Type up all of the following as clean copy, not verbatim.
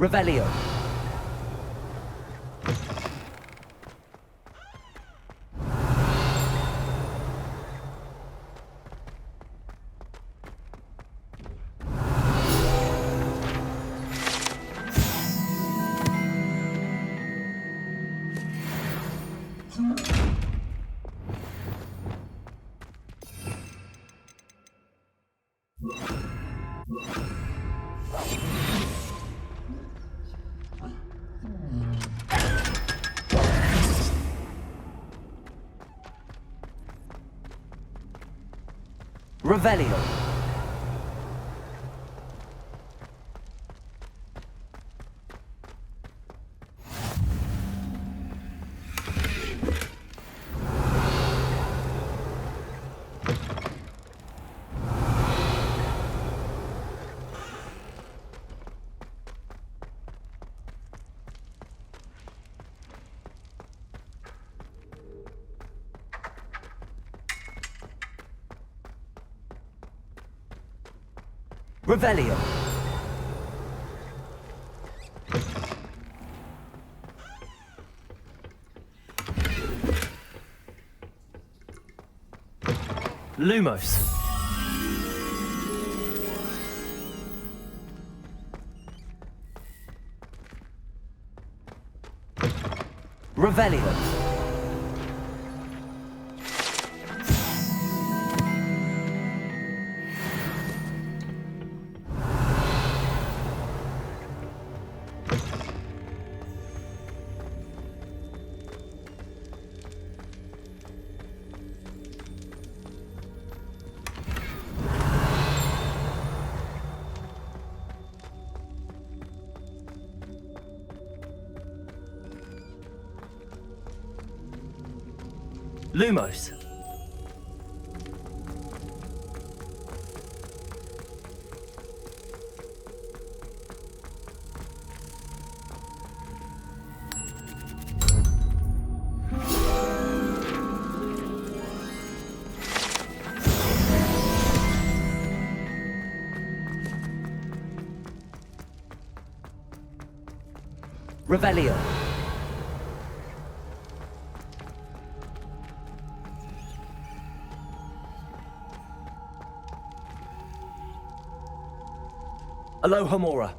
Revelio. Revelio. Revelio. Lumos. Revelio. Lumos. Revelio. Alohomora.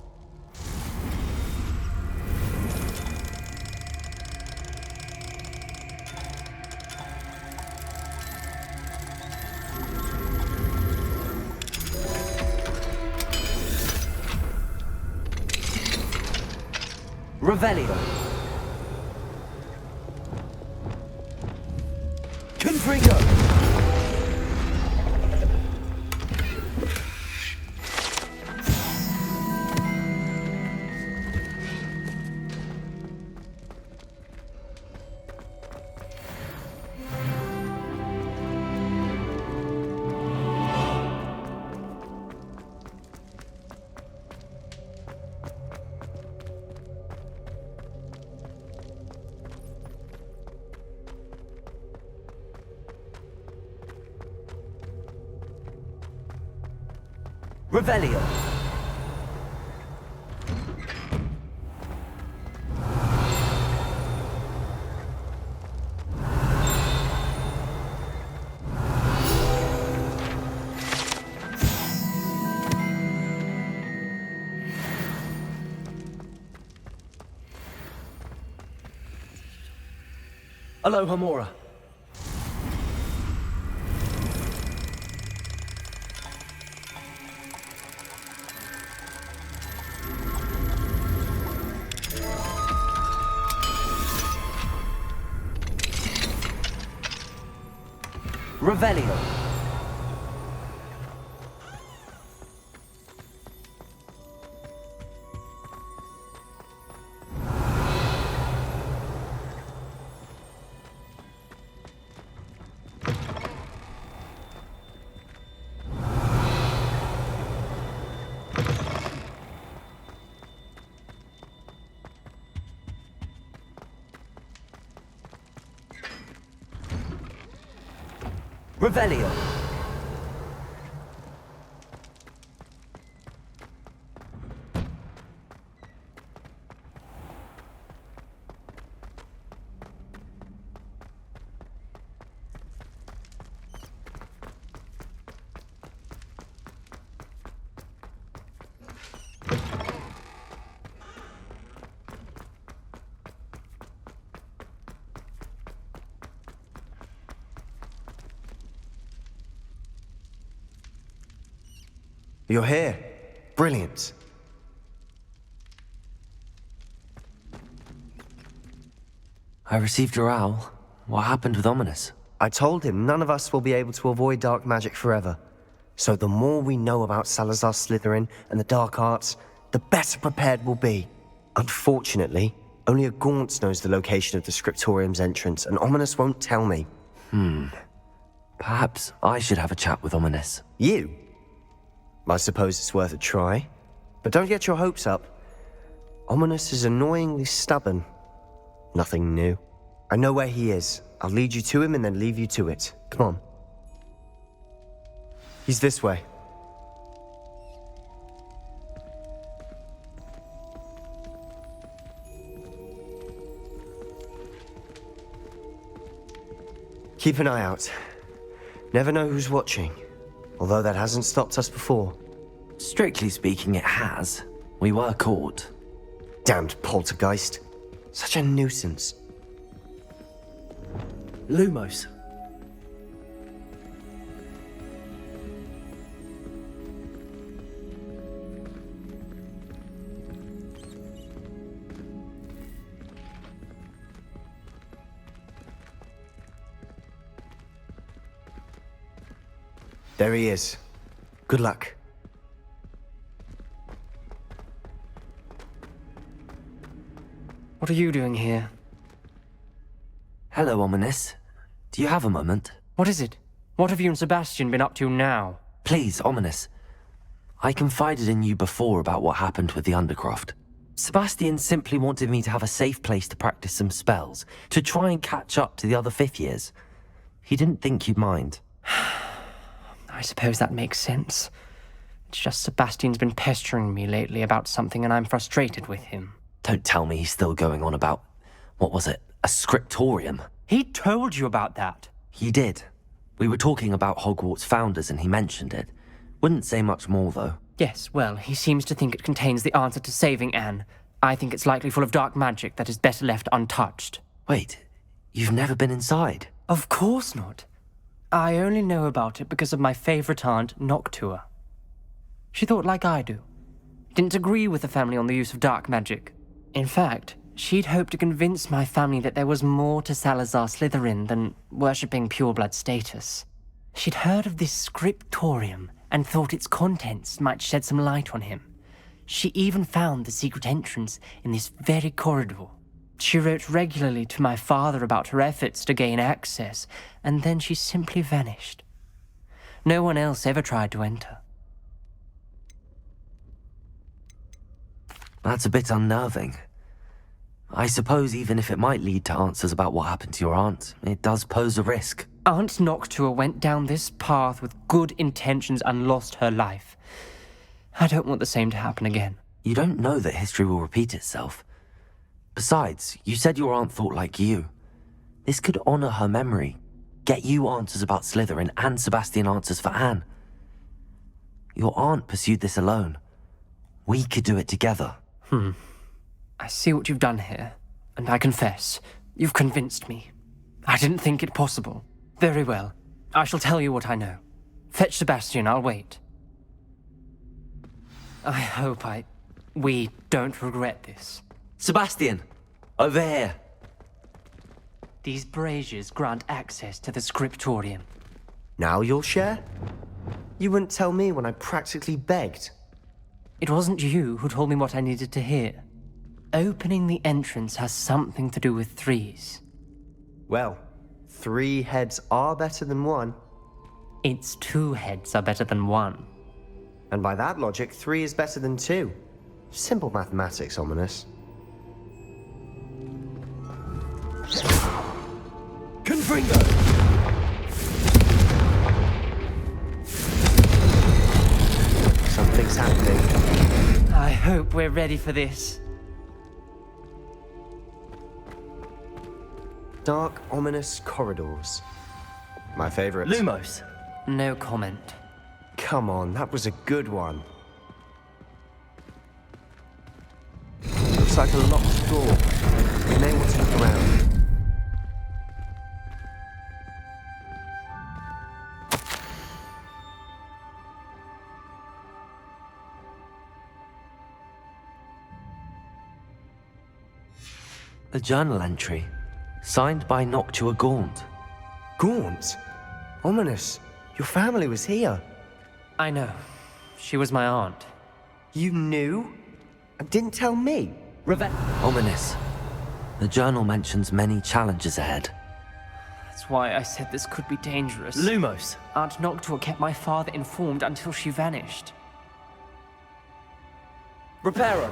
Revelio. Confringo. Revelio. Alohomora. Revelio. Revelio. You're here. Brilliant. I received your owl. What happened with Ominous? I told him none of us will be able to avoid dark magic forever. So the more we know about Salazar Slytherin and the dark arts, the better prepared we'll be. Unfortunately, only a Gaunt knows the location of the Scriptorium's entrance, and Ominous won't tell me. Perhaps I should have a chat with Ominous. You? I suppose it's worth a try. But don't get your hopes up. Ominous is annoyingly stubborn. Nothing new. I know where he is. I'll lead you to him and then leave you to it. Come on. He's this way. Keep an eye out. Never know who's watching. Although that hasn't stopped us before. Strictly speaking, it has. We were caught. Damned poltergeist. Such a nuisance. Lumos. There he is. Good luck. What are you doing here? Hello, Ominous. Do you have a moment? What is it? What have you and Sebastian been up to now? Please, Ominous. I confided in you before about what happened with the Undercroft. Sebastian simply wanted me to have a safe place to practice some spells, to try and catch up to the other fifth years. He didn't think you'd mind. I suppose that makes sense. It's just Sebastian's been pestering me lately about something and I'm frustrated with him. Don't tell me he's still going on about, what was it, a scriptorium? He told you about that. He did. We were talking about Hogwarts founders and he mentioned it. Wouldn't say much more, though. Yes, well, he seems to think it contains the answer to saving Anne. I think it's likely full of dark magic that is better left untouched. Wait, you've never been inside? Of course not. I only know about it because of my favourite aunt, Noctua. She thought like I do. Didn't agree with the family on the use of dark magic. In fact, she'd hoped to convince my family that there was more to Salazar Slytherin than worshipping pureblood status. She'd heard of this scriptorium and thought its contents might shed some light on him. She even found the secret entrance in this very corridor. She wrote regularly to my father about her efforts to gain access, and then she simply vanished. No one else ever tried to enter. That's a bit unnerving. I suppose even if it might lead to answers about what happened to your aunt, it does pose a risk. Aunt Noctua went down this path with good intentions and lost her life. I don't want the same to happen again. You don't know that history will repeat itself. Besides, you said your aunt thought like you. This could honor her memory, get you answers about Slytherin and Sebastian answers for Anne. Your aunt pursued this alone. We could do it together. I see what you've done here, and I confess, you've convinced me. I didn't think it possible. Very well. I shall tell you what I know. Fetch Sebastian, I'll wait. I hope we don't regret this. Sebastian! Over here! These braziers grant access to the scriptorium. Now you'll share? You wouldn't tell me when I practically begged. It wasn't you who told me what I needed to hear. Opening the entrance has something to do with threes. Well, 3 heads are better than 1. It's 2 heads are better than 1. And by that logic, 3 is better than 2. Simple mathematics, Ominous. Confringo! Something's happening. I hope we're ready for this. Dark, ominous corridors. My favorite. Lumos. No comment. Come on, that was a good one. Looks like a locked door. We may want to look around. A journal entry, signed by Noctua Gaunt. Gaunt? Ominous, your family was here. I know. She was my aunt. You knew? And didn't tell me? Ominous. The journal mentions many challenges ahead. That's why I said this could be dangerous. Lumos. Aunt Noctua kept my father informed until she vanished. Reparo.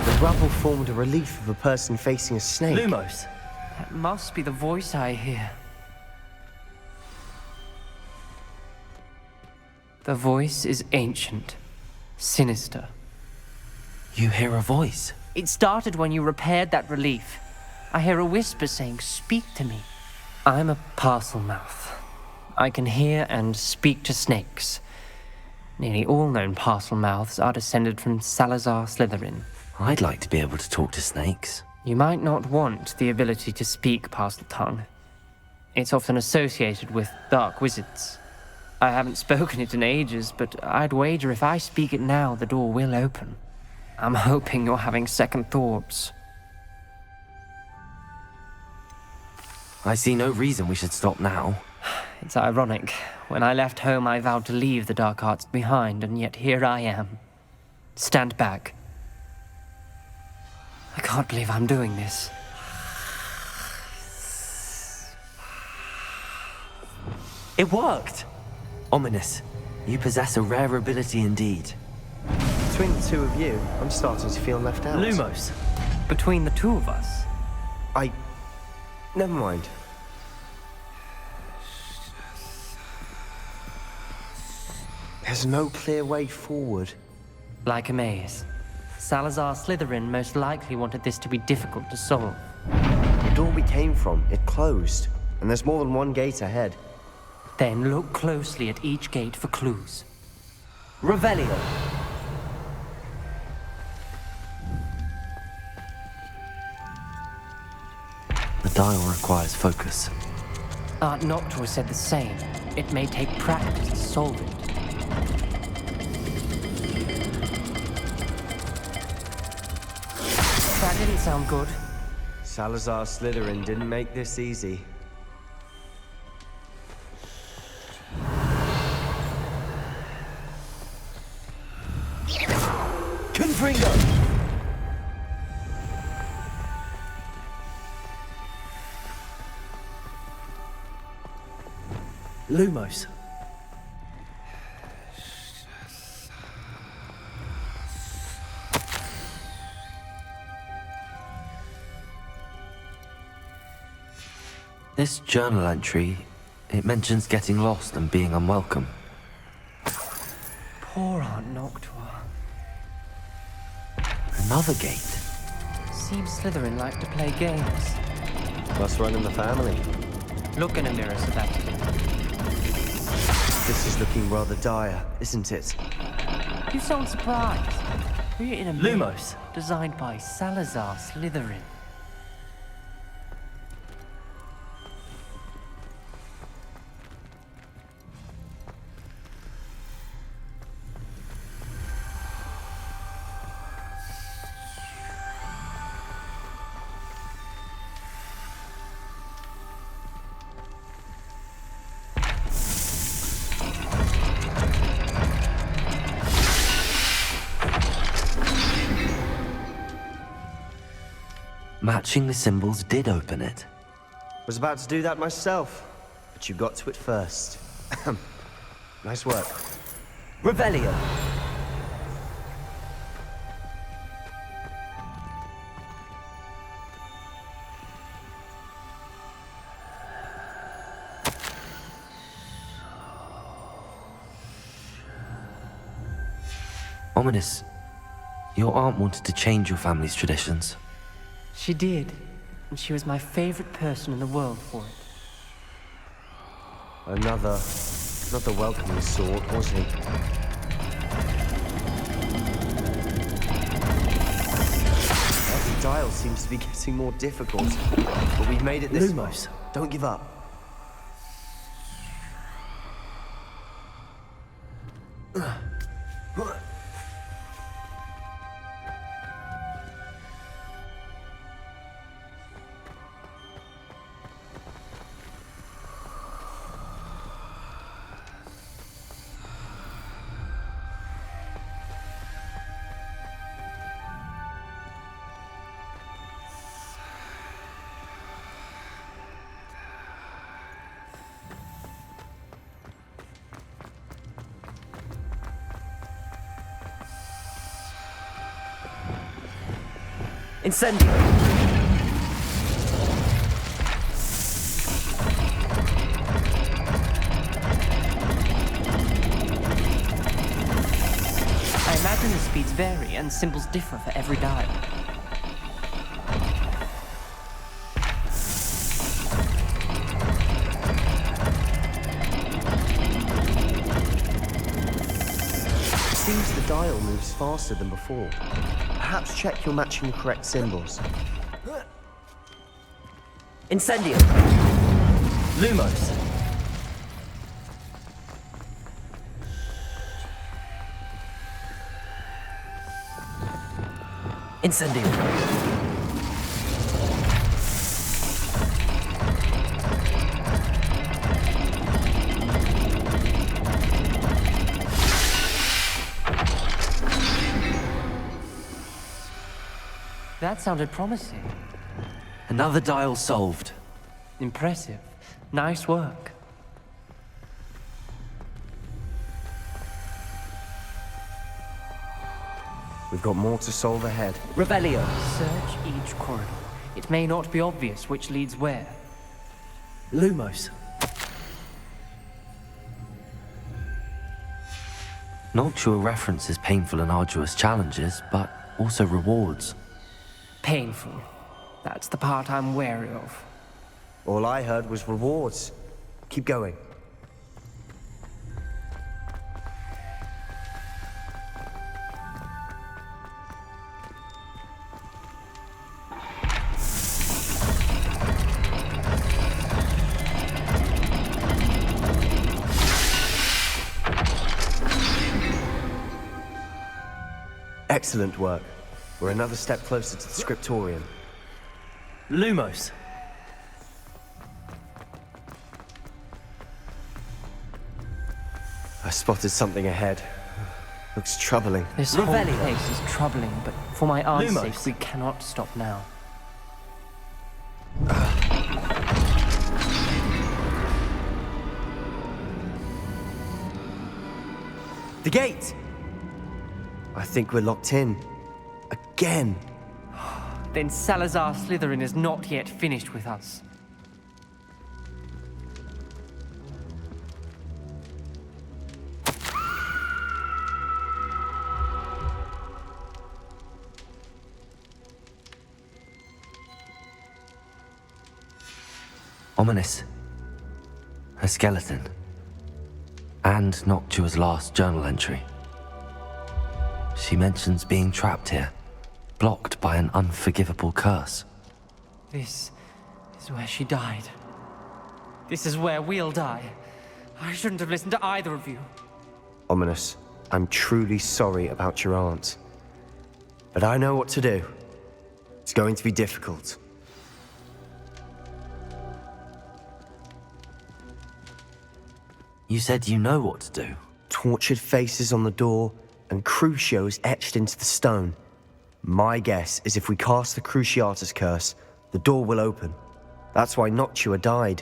The rubble formed a relief of a person facing a snake. Lumos. That must be the voice I hear. The voice is ancient, sinister. You hear a voice. It started when you repaired that relief. I hear a whisper saying, "Speak to me." I'm a parcel mouth. I can hear and speak to snakes. Nearly all known parcel mouths are descended from Salazar Slytherin. I'd like to be able to talk to snakes. You might not want the ability to speak parcel tongue. It's often associated with dark wizards. I haven't spoken it in ages, but I'd wager if I speak it now, the door will open. I'm hoping you're having second thoughts. I see no reason we should stop now. It's ironic. When I left home, I vowed to leave the dark arts behind, and yet here I am. Stand back. I can't believe I'm doing this. It worked! Ominous, you possess a rare ability indeed. Between the two of you, I'm starting to feel left out. Lumos. Between the two of us, Never mind. There's no clear way forward. like a maze. Salazar Slytherin most likely wanted this to be difficult to solve. The door we came from, it closed. And there's more than one gate ahead. Then look closely at each gate for clues. Revelio. The dial requires focus. Aunt Noctua said the same. It may take practice to solve it. That didn't sound good. Salazar Slytherin didn't make this easy. Confringo. Lumos. This journal entry, it mentions getting lost and being unwelcome. Poor Aunt Noctua. Another gate. Seems Slytherin like to play games. Must run in the family. Look in a mirror, Sebastian. This is looking rather dire, isn't it? You sound surprised. We're in a mirror Lumos. designed by Salazar Slytherin. Matching the symbols did open it. Was about to do that myself, but you got to it first. Nice work. Revelio. Ominous. Your aunt wanted to change your family's traditions. She did, and she was my favorite person in the world for it. Another welcoming sword, wasn't he? Every dial seems to be getting more difficult, but we've made it this far. Lumos. Don't give up. Incendio. I imagine the speeds vary and symbols differ for every dial. Seems the dial moves faster than before. Perhaps check you're matching the correct symbols. Incendio. Lumos. Incendio. That sounded promising. Another dial solved. Impressive. Nice work. We've got more to solve ahead. Revelio. Search each corridor. It may not be obvious which leads where. Lumos. Noctua references painful and arduous challenges, but also rewards. Painful. That's the part I'm wary of. All I heard was rewards. Keep going. Excellent work. We're another step closer to the scriptorium. Lumos. I spotted something ahead. Looks troubling. This whole Revelio. place is troubling, but for my aunt's Lumos. sake, we cannot stop now. The gate! I think we're locked in. Again. Then Salazar Slytherin is not yet finished with us. Ominous. A skeleton. And Noctua's last journal entry. She mentions being trapped here, blocked by an unforgivable curse. This is where she died. This is where we'll die. I shouldn't have listened to either of you. Ominous, I'm truly sorry about your aunt. But I know what to do. It's going to be difficult. You said you know what to do. Tortured faces on the door and Crucios etched into the stone. My guess is if we cast the Cruciatus curse, the door will open. That's why Noctua died.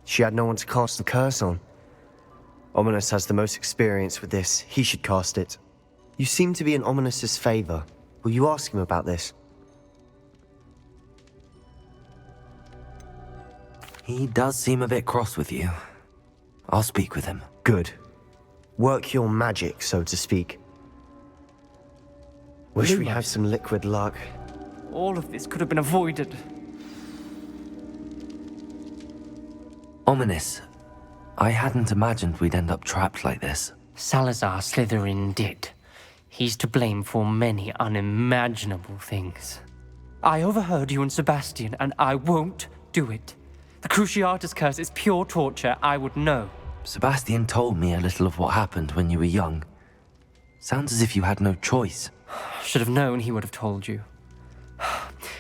She had no one to cast the curse on. Ominous has the most experience with this. He should cast it. You seem to be in Ominous's favor. Will you ask him about this? He does seem a bit cross with you. I'll speak with him. Good. Work your magic, so to speak. Wish we had some liquid luck. All of this could have been avoided. Ominous. I hadn't imagined we'd end up trapped like this. Salazar Slytherin did. He's to blame for many unimaginable things. I overheard you and Sebastian, and I won't do it. The Cruciatus curse is pure torture, I would know. Sebastian told me a little of what happened when you were young. Sounds as if you had no choice. Should have known he would have told you.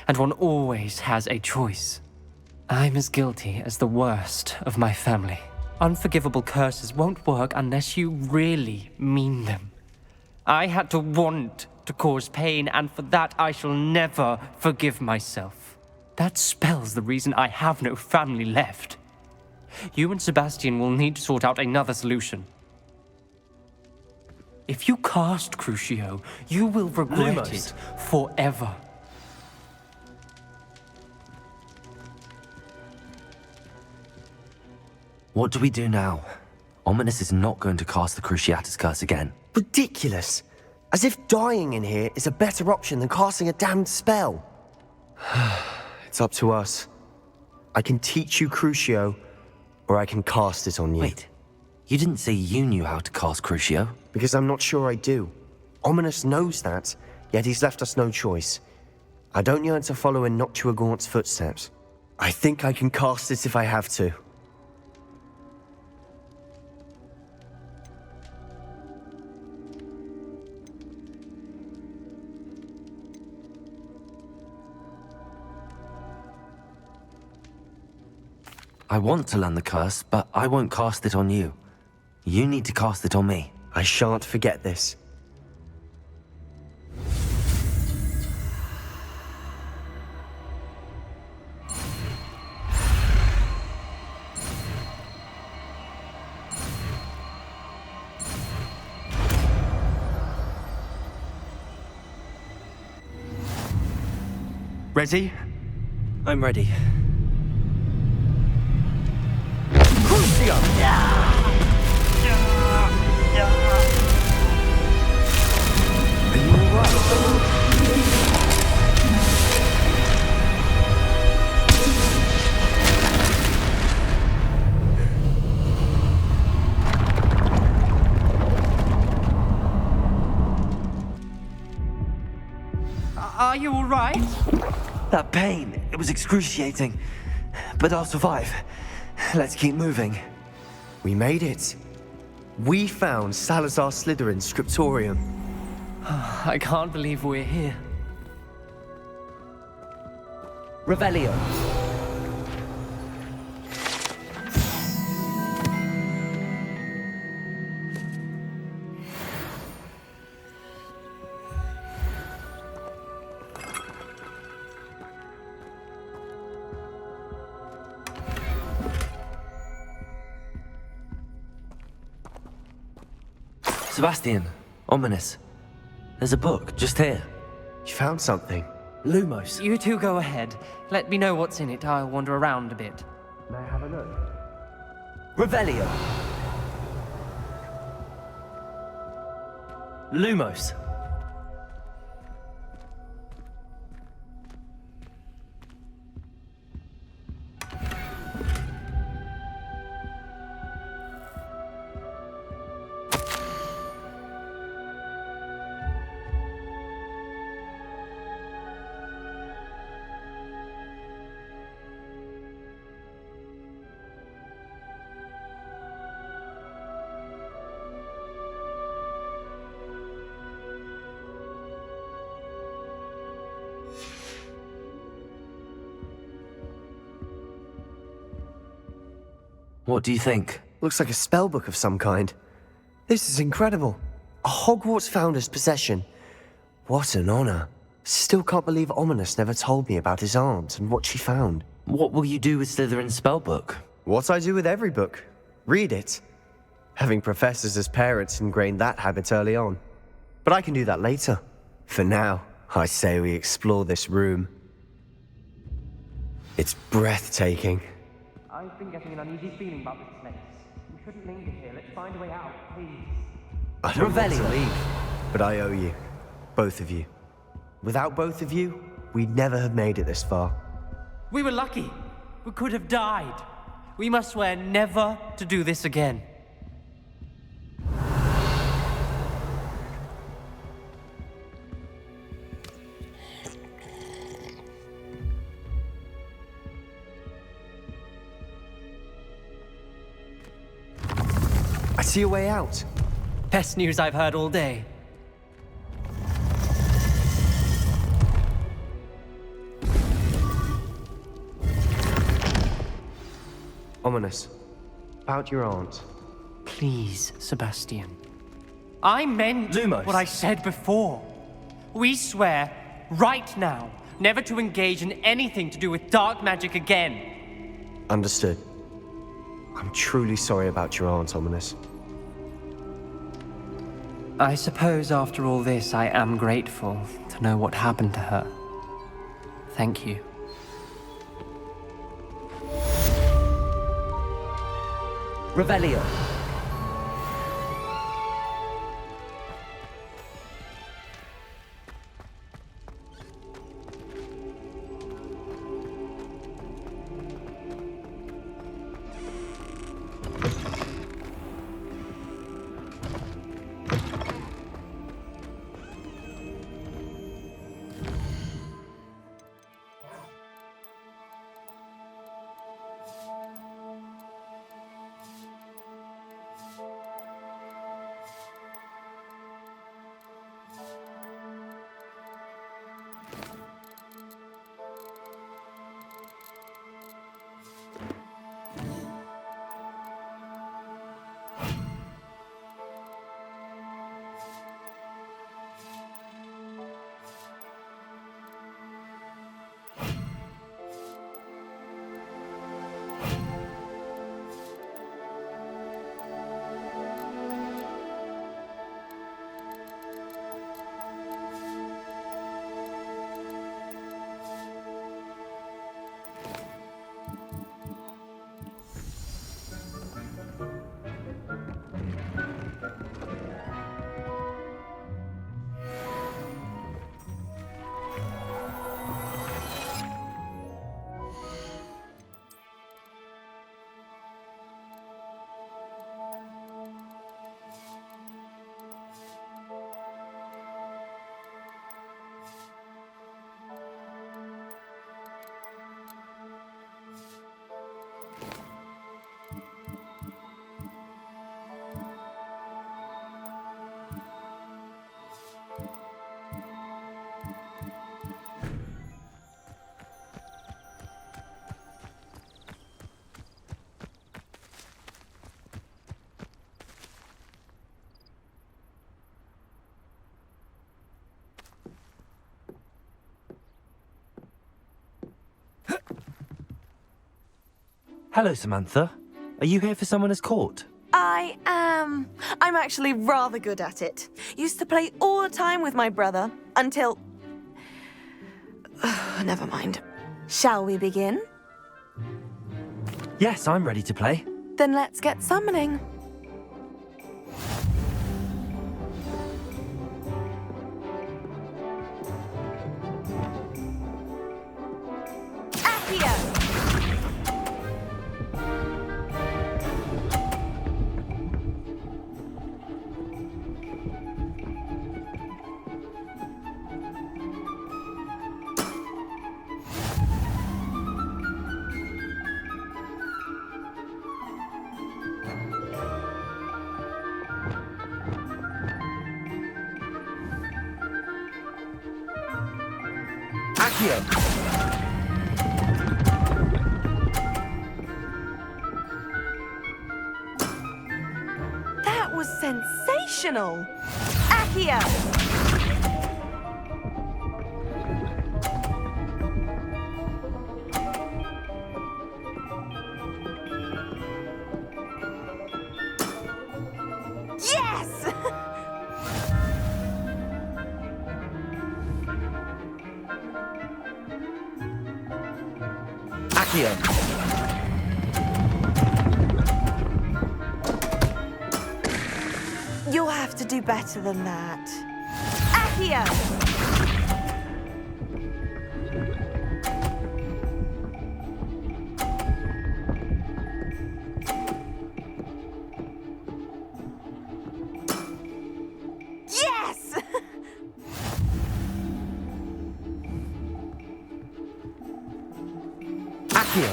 And one always has a choice. I'm as guilty as the worst of my family. Unforgivable curses won't work unless you really mean them. I had to want to cause pain, and for that I shall never forgive myself. That spells the reason I have no family left. You and Sebastian will need to sort out another solution. If you cast Crucio, you will regret Lumos. it forever. What do we do now? Ominous is not going to cast the Cruciatus curse again. Ridiculous. As if dying in here is a better option than casting a damned spell. It's up to us. I can teach you Crucio, or I can cast it on you. Wait, you didn't say you knew how to cast Crucio? Because I'm not sure I do. Ominous knows that, yet he's left us no choice. I don't yearn to follow in Noctua Gaunt's footsteps. I think I can cast it if I have to. I want to learn the curse, but I won't cast it on you. You need to cast it on me. I shan't forget this. Ready? I'm ready. Are you all right? That pain, it was excruciating. But I'll survive. Let's keep moving. We made it. We found Salazar Slytherin's scriptorium. I can't believe we're here. Revelio. Sebastian, Ominous. There's a book just here. You found something. Lumos. You two go ahead. Let me know what's in it. I'll wander around a bit. May I have a look? Revelio. Lumos. What do you think? Looks like a spellbook of some kind. This is incredible. A Hogwarts founder's possession. What an honor. Still can't believe Ominous never told me about his aunt and what she found. What will you do with Slytherin's spellbook? What I do with every book. Read it. Having professors as parents ingrained that habit early on. But I can do that later. For now, I say we explore this room. It's breathtaking. I've been getting an uneasy feeling about this place. We shouldn't linger here. Let's find a way out, please. I don't want to Revelio. leave, but I owe you. Both of you. Without both of you, we'd never have made it this far. We were lucky. We could have died. We must swear never to do this again. I see a way out. Best news I've heard all day. Ominous. About your aunt. Please, Sebastian. I meant Lumos. what I said before. We swear, right now, never to engage in anything to do with dark magic again. Understood. I'm truly sorry about your aunt, Ominous. I suppose after all this, I am grateful to know what happened to her. Thank you. Revelio. Hello, Samantha. Are you here for Summoner's Court? I am. I'm actually rather good at it. Used to play all the time with my brother, until... Never mind. Shall we begin? Yes, I'm ready to play. Then let's get summoning. Accio! That was sensational! Accio! Yes! Accio. You'll have to do better than that. Accio! Yes! Accio.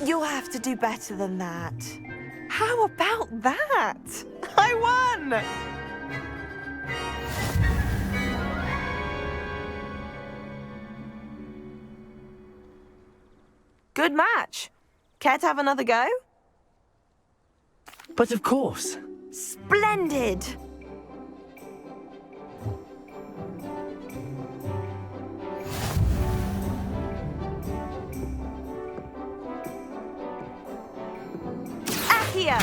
You'll have to do better than that. How about that? I won! Good match. Care to have another go? But of course. Splendid! Accio!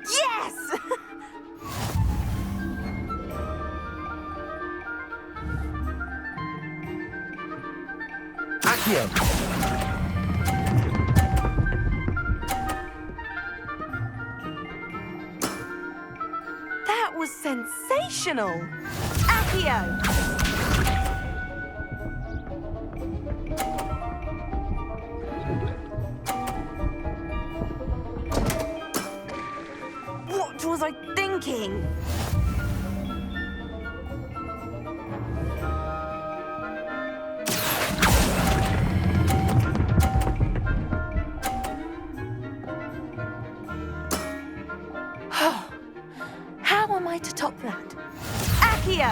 Yes! Accio. That was sensational! Accio! What was I thinking? How am I to top that? Accio!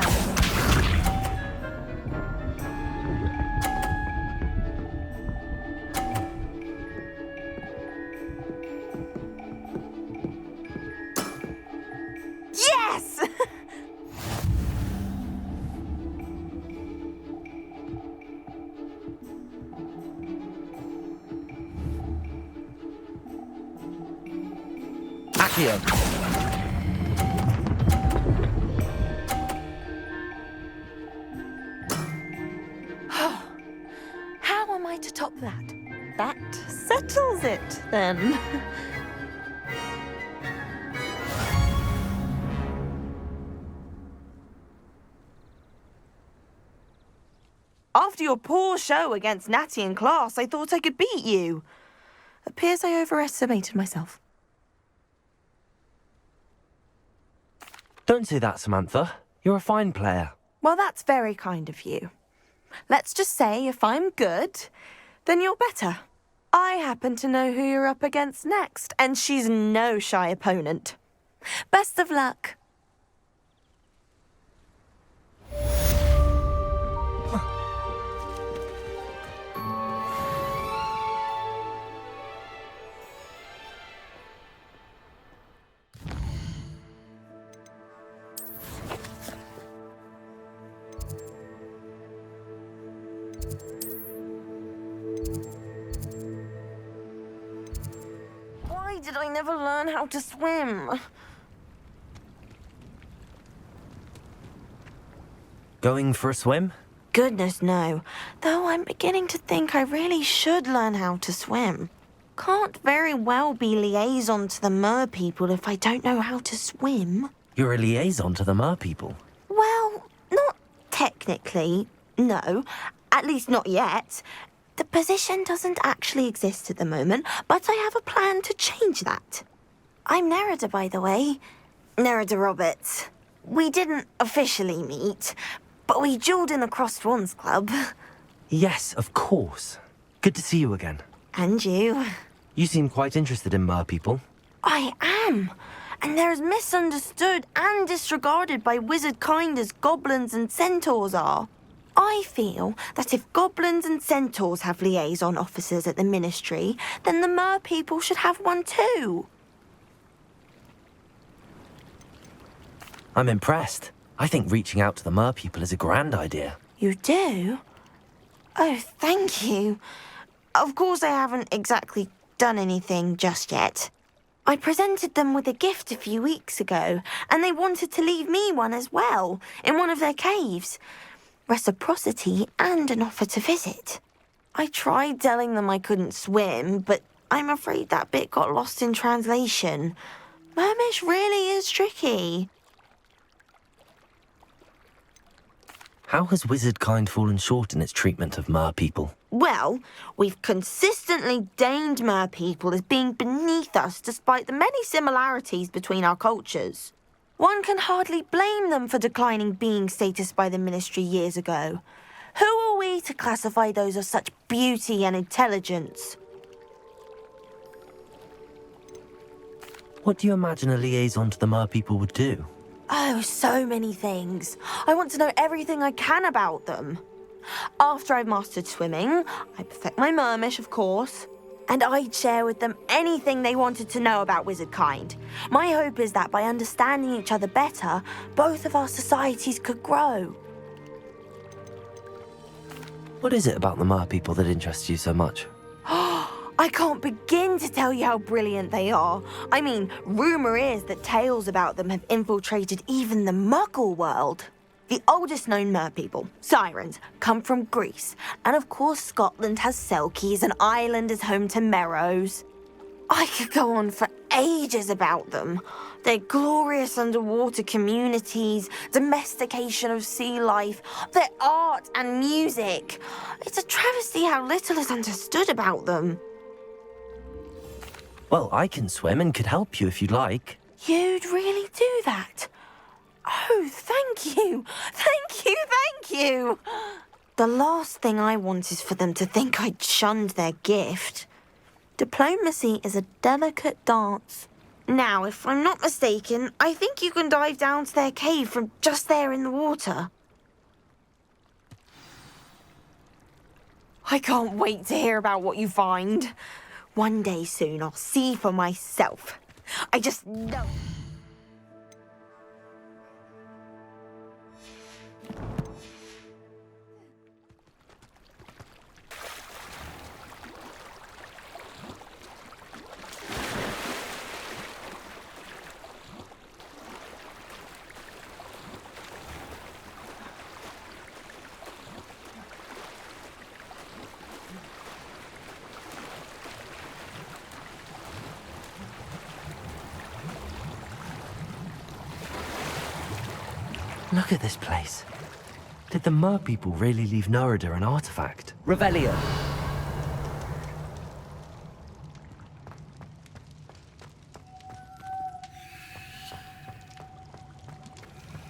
Yes! Accio. How am I to top that? That settles it, then. After your poor show against Natty in class, I thought I could beat you. Appears I overestimated myself. Don't say that, Samantha. You're a fine player. Well, that's very kind of you. Let's just say if I'm good, then you're better. I happen to know who you're up against next, and she's no shy opponent. Best of luck. Why did I never learn how to swim? Going for a swim? Goodness, no. Though I'm beginning to think I really should learn how to swim. Can't very well be liaison to the mer people if I don't know how to swim. You're a liaison to the mer people. Well, not technically, no. At least not yet. The position doesn't actually exist at the moment, but I have a plan to change that. I'm Nerida, by the way. Nerida Roberts. We didn't officially meet, but we duelled in the Crossed Wands Club. Yes, of course. Good to see you again. And you. You seem quite interested in mer people. I am. And they're as misunderstood and disregarded by wizard kind as goblins and centaurs are. I feel that if goblins and centaurs have liaison officers at the ministry, then the mer people should have one too. I'm impressed. I think reaching out to the mer people is a grand idea. You do? Oh, thank you. Of course I haven't exactly done anything just yet. I presented them with a gift a few weeks ago, and they wanted to leave me one as well, in one of their caves. Reciprocity and an offer to visit. I tried telling them I couldn't swim, but I'm afraid that bit got lost in translation. Mermish really is tricky. How has wizard kind fallen short in its treatment of mer people? Well, we've consistently deigned mer people as being beneath us despite the many similarities between our cultures. One can hardly blame them for declining being status by the ministry years ago. Who are we to classify those of such beauty and intelligence? What do you imagine a liaison to the mer people would do? Oh, so many things. I want to know everything I can about them. After I've mastered swimming, I perfect my mermish, of course, and I'd share with them anything they wanted to know about wizard kind. My hope is that by understanding each other better, both of our societies could grow. What is it about the mer people that interests you so much? I can't begin to tell you how brilliant they are. I mean, rumour is that tales about them have infiltrated even the Muggle world. The oldest known mer people, sirens, come from Greece. And of course Scotland has Selkies and Ireland is home to Merrows. I could go on for ages about them. Their glorious underwater communities, domestication of sea life, their art and music. It's a travesty how little is understood about them. Well, I can swim and could help you if you'd like. You'd really do that? Oh, thank you. Thank you, thank you. The last thing I want is for them to think I'd shunned their gift. Diplomacy is a delicate dance. Now, if I'm not mistaken, I think you can dive down to their cave from just there in the water. I can't wait to hear about what you find. One day soon, I'll see for myself. I just know. Look at this place. Did the mer people really leave Nerida an artifact? Revelio.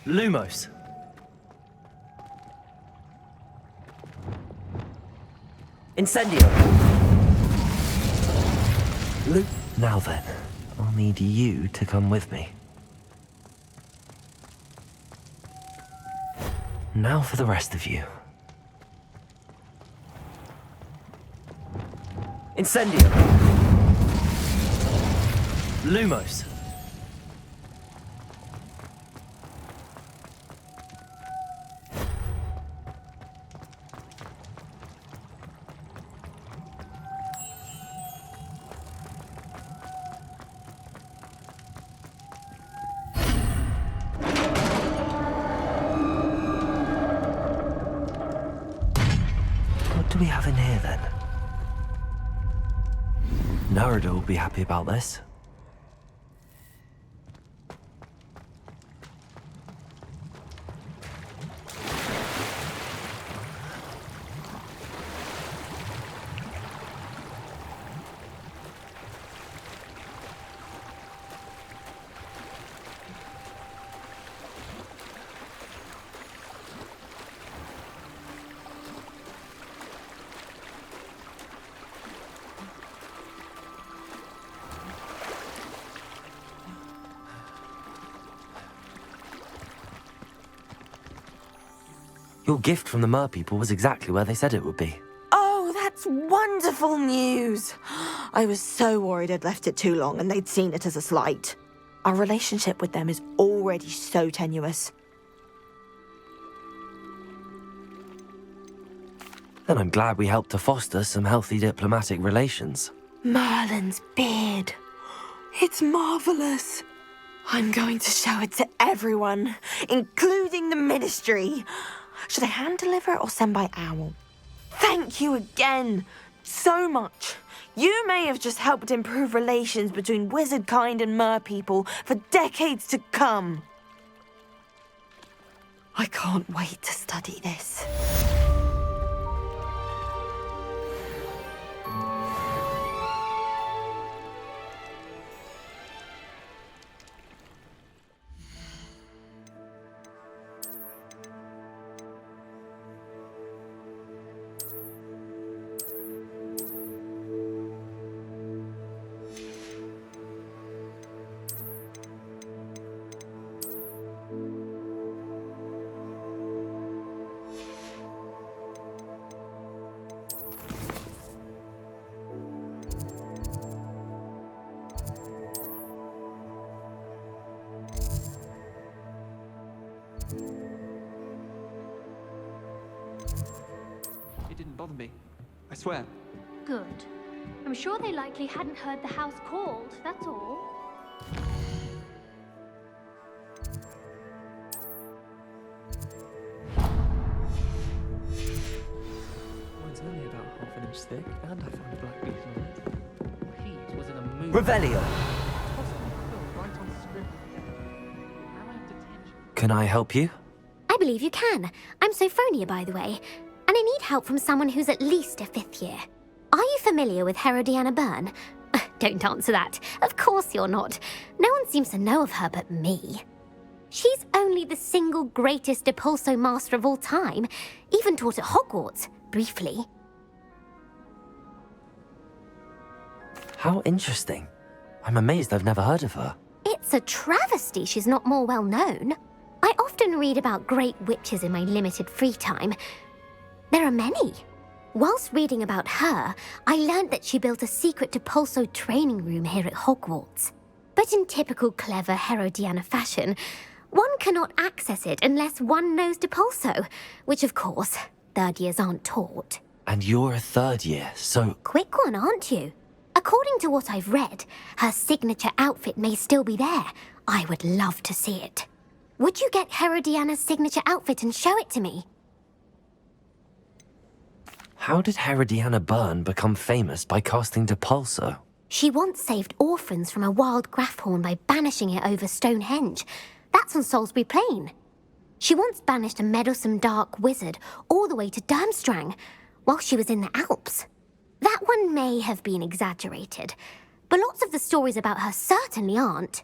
Lumos. Incendio. Now then, I'll need you to come with me. Now for the rest of you. Incendio. Lumos. What do we have in here then? Nerida will be happy about this. Your gift from the mer people was exactly where they said it would be. Oh, that's wonderful news. I was so worried I'd left it too long and they'd seen it as a slight. Our relationship with them is already so tenuous. Then I'm glad we helped to foster some healthy diplomatic relations. Merlin's beard. It's marvelous. I'm going to show it to everyone, including the Ministry. Should I hand deliver it or send by owl? Thank you again so much. You may have just helped improve relations between wizard kind and mer people for decades to come. I can't wait to study this. It didn't bother me. I swear. Good. I'm sure they likely hadn't heard the house called, that's all. Mine's only about half an inch thick, and I found a black beetle on it. Pete was in a mood. Revelio. Right on script. Am I in detention? Can I help you? I believe you can. I'm Sophronia, by the way, and I need help from someone who's at least a 5th year. Are you familiar with Herodiana Byrne? Don't answer that. Of course you're not. No one seems to know of her but me. She's only the single greatest Depulso master of all time, even taught at Hogwarts, briefly. How interesting. I'm amazed I've never heard of her. It's a travesty she's not more well known. I often read about great witches in my limited free time. There are many. Whilst reading about her, I learned that she built a secret Depulso training room here at Hogwarts. But in typical clever Herodiana fashion, one cannot access it unless one knows Depulso, which of course, 3rd years aren't taught. And you're a 3rd year, so... Quick one, aren't you? According to what I've read, her signature outfit may still be there. I would love to see it. Would you get Herodiana's signature outfit and show it to me? How did Herodiana Byrne become famous by casting Depulso? She once saved orphans from a wild Grafhorn by banishing it over Stonehenge. That's on Salisbury Plain. She once banished a meddlesome dark wizard all the way to Durmstrang while she was in the Alps. That one may have been exaggerated, but lots of the stories about her certainly aren't.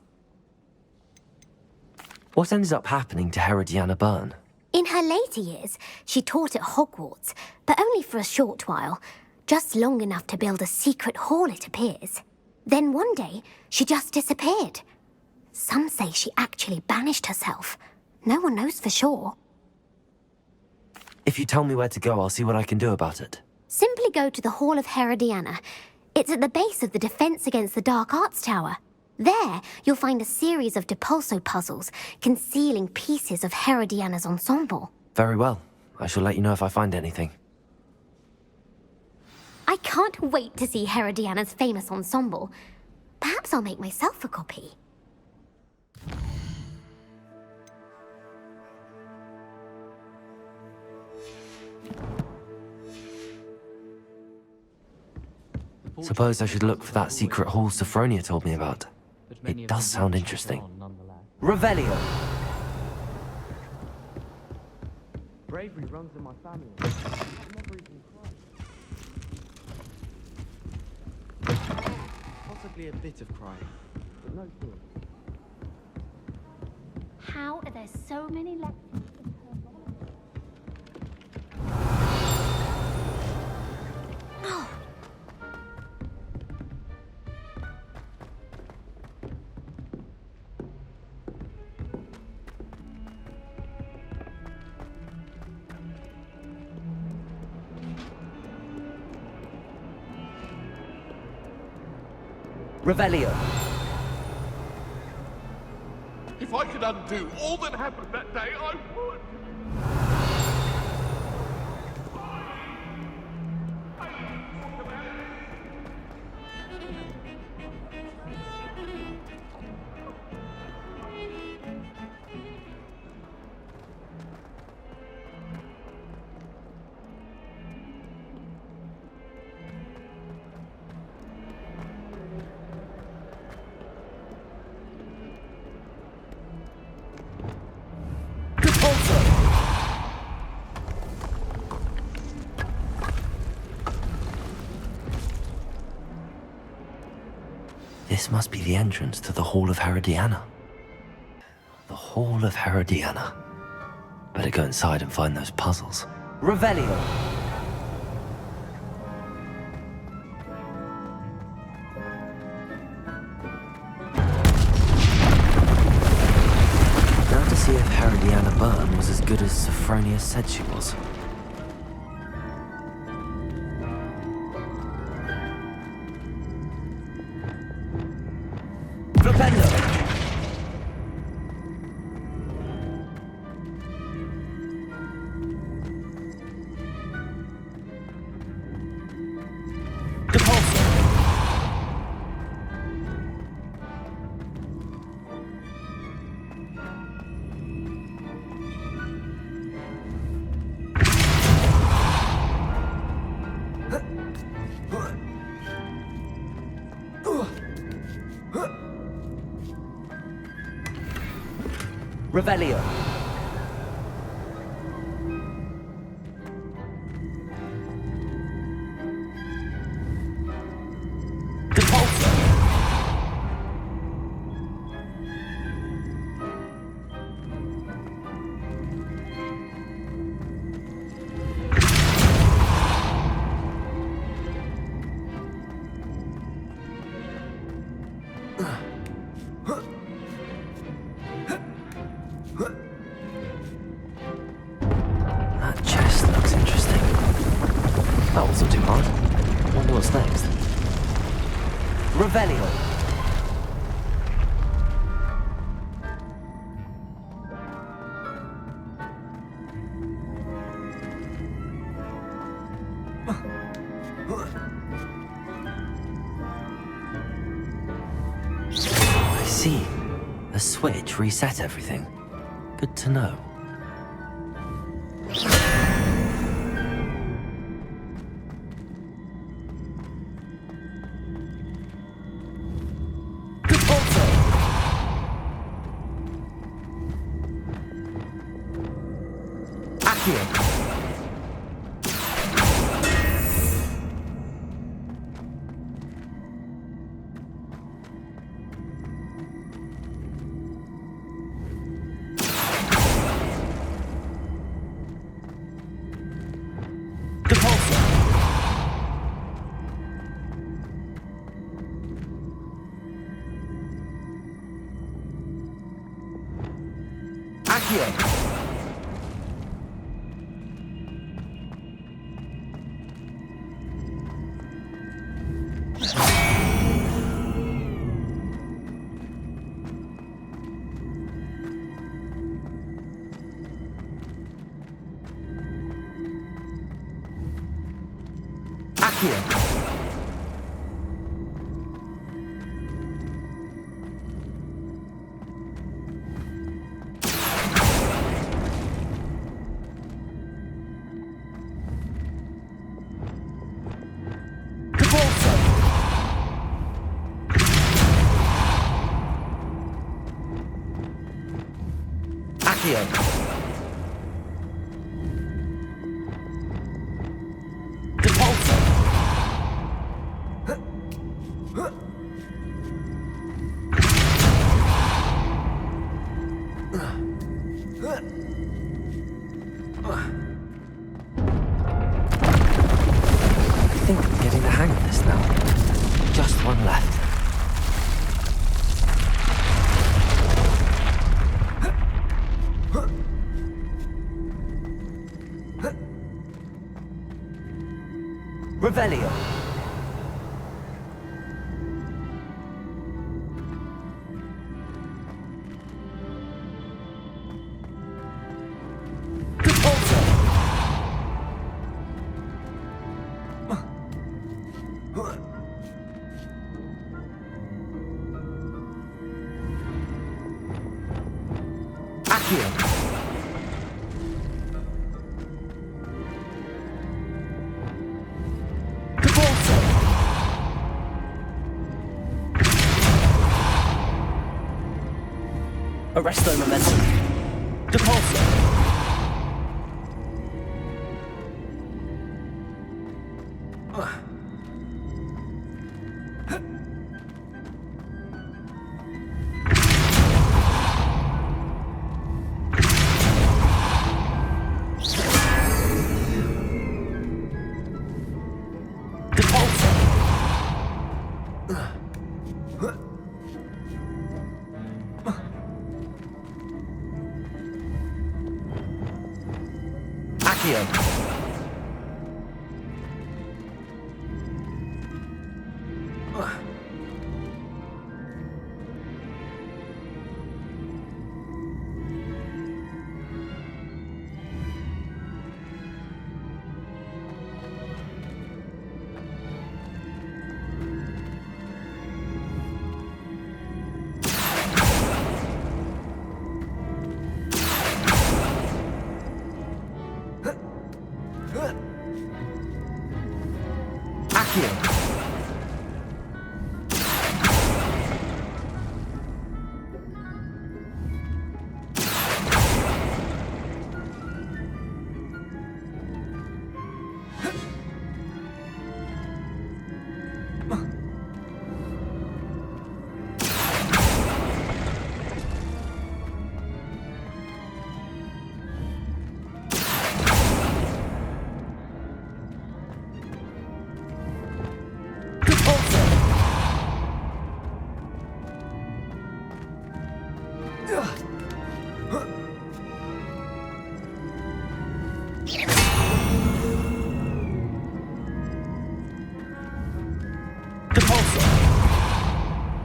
What ended up happening to Herodiana Byrne? In her later years, she taught at Hogwarts, but only for a short while, just long enough to build a secret hall, it appears. Then one day, she just disappeared. Some say she actually banished herself. No one knows for sure. If you tell me where to go, I'll see what I can do about it. Simply go to the Hall of Herodiana. It's at the base of the Defense Against the Dark Arts Tower. There, you'll find a series of Depulso puzzles concealing pieces of Herodiana's ensemble. Very well. I shall let you know if I find anything. I can't wait to see Herodiana's famous ensemble. Perhaps I'll make myself a copy. Suppose I should look for that secret hall Sophronia told me about. It does sound interesting. Revelio. Bravery runs in my family. I've never even cried. Possibly a bit of crying, but no fear. How are there so many left? Revelio. If I could undo all that happened that day, I would. This must be the entrance to the Hall of Herodiana. The Hall of Herodiana. Better go inside and find those puzzles. Revelio. Now to see if Herodiana Byrne was as good as Sophronia said she was. Revelio. That chest looks interesting. That wasn't too hard. Wonder what's next. Revelio. I see. A switch reset everything. Good to know. I think I'm getting the hang of this now. Just one left. Revelio. Arresto momentum. Depulso.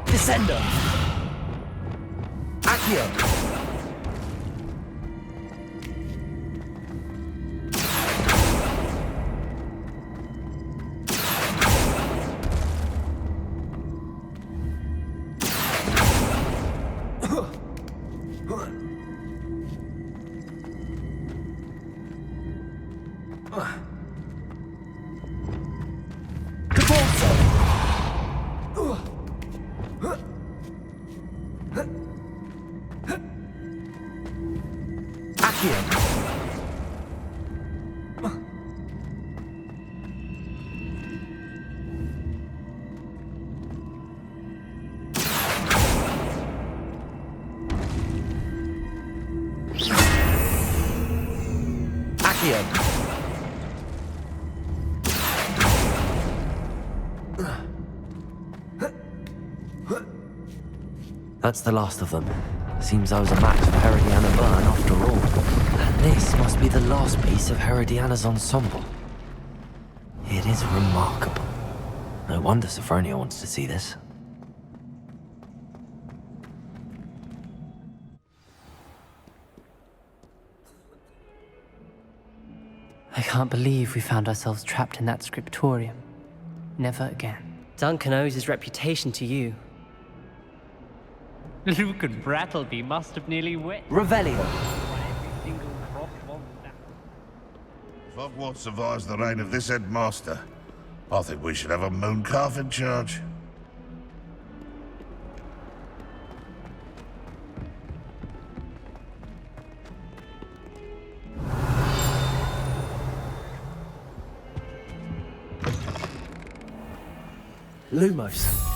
Descender. Accio. That's the last of them. Seems I was a match for Herodiana Byrne after all. And this must be the last piece of Herodiana's ensemble. It is remarkable. No wonder Sophronia wants to see this. I can't believe we found ourselves trapped in that scriptorium. Never again. Duncan owes his reputation to you. Luke and Brattleby must have nearly wet. Revelio. If Hogwarts survives the reign of this headmaster, I think we should have a moon calf in charge. Lumos.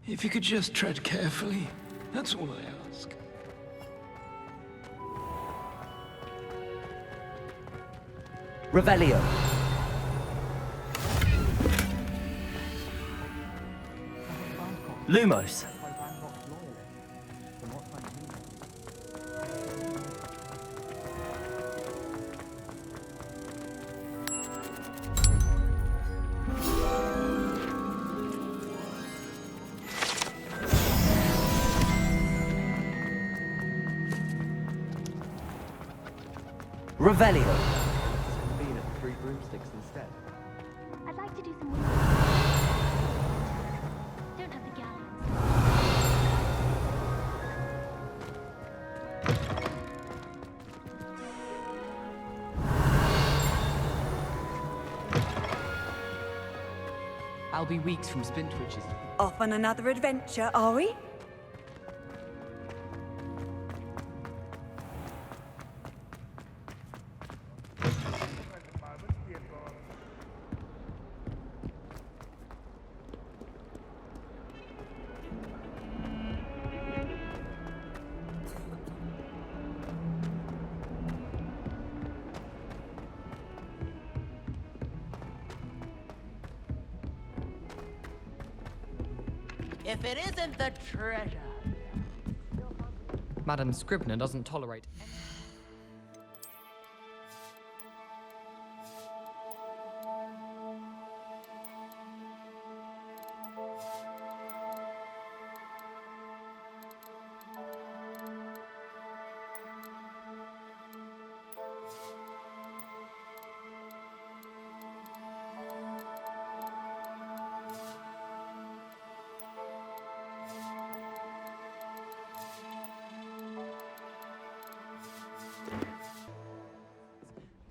If you could just tread carefully, that's all I ask. Revelio. Lumos. Revelio. Being at 3 broomsticks instead. I'd like to do some work. Don't have the galleons. I'll be weeks from Spintwitches. Off on another adventure, are we? If it isn't the treasure. Madam Scribner doesn't tolerate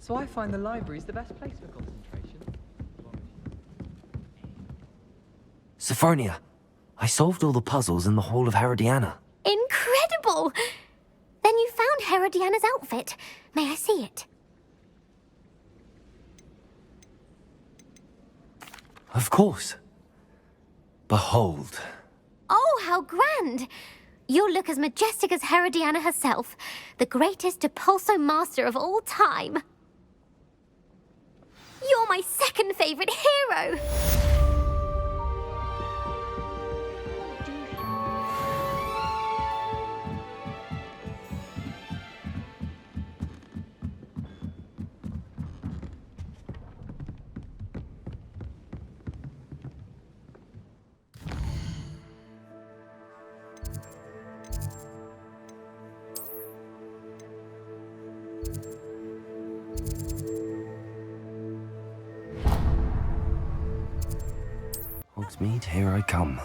So I find the library's the best place for concentration. Sophronia, I solved all the puzzles in the Hall of Herodiana. Incredible! Then you found Herodiana's outfit. May I see it? Of course. Behold. Oh, how grand! You'll look as majestic as Herodiana herself, the greatest Depulso master of all time. You're my second favorite hero! Hogsmeade, here I come.